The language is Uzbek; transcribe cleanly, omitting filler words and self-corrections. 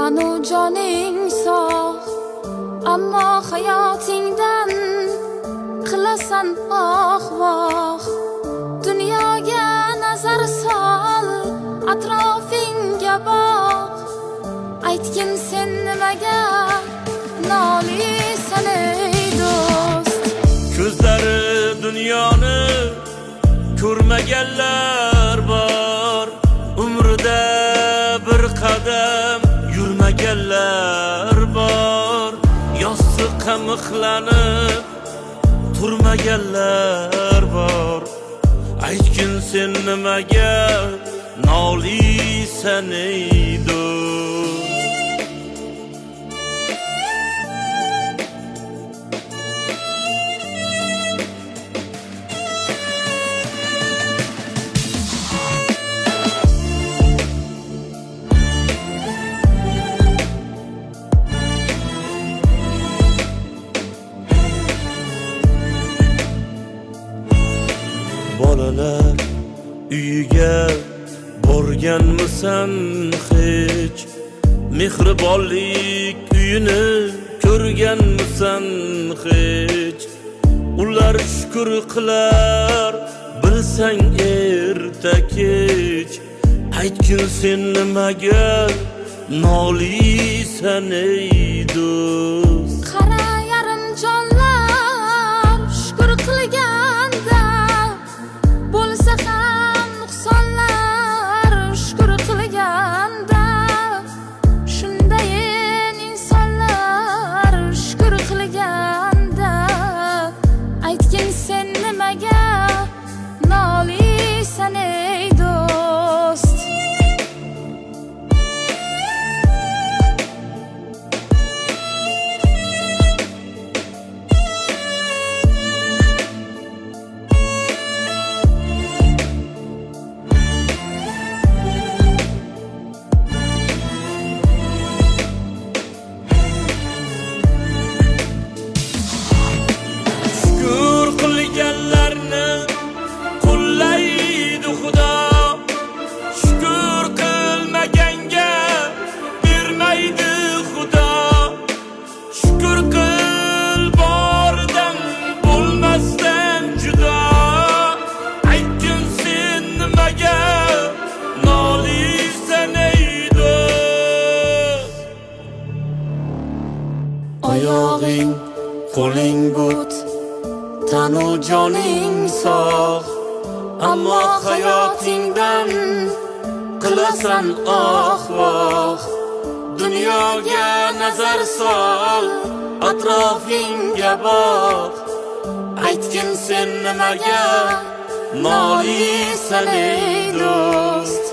tanu joning sog' ammo hayotingdan qilasan voh. Dunyoga nazar sol, atrofingga boq. Aytgin sen nimaga nolisan ey do'st? Ko'zlari dunyoni ko'rmaganlar bor, umrida bir qadam yurmaganlar bor, yostiqqa mixlanib turmaganlar bor. Aytgin sen nimaga nolisan ey do'st? Bolalar uyiga borganmisan hech? Mehribonlik uyini ko'rganmisan hech? Ular shukr qilar bilsang erta kech. Aytgin sen nimaga nolisan ey do'st? Qara yarim jonlar shukr qilganda bo'lsa ham nuqsonlar shukr qilganda. Shundayin insonlar shukr qilganda. Aytgin sen nimaga nolisan ey do'st? Shukr qilganlarni qo'llaydi Xudo, shukr qilmaganga bermaydi Xudo. Shukr qil bordan bo'lmasdan judo. Aytgin sen nimaga nolisan ey do'st? Oyog'ing qo'ling but, tanu joning sog', ammo hayotingdan qilasan voh. Dunyoga nazar sol, atrofingga boq. Aytgin sen nimaga nolisan ey do'st?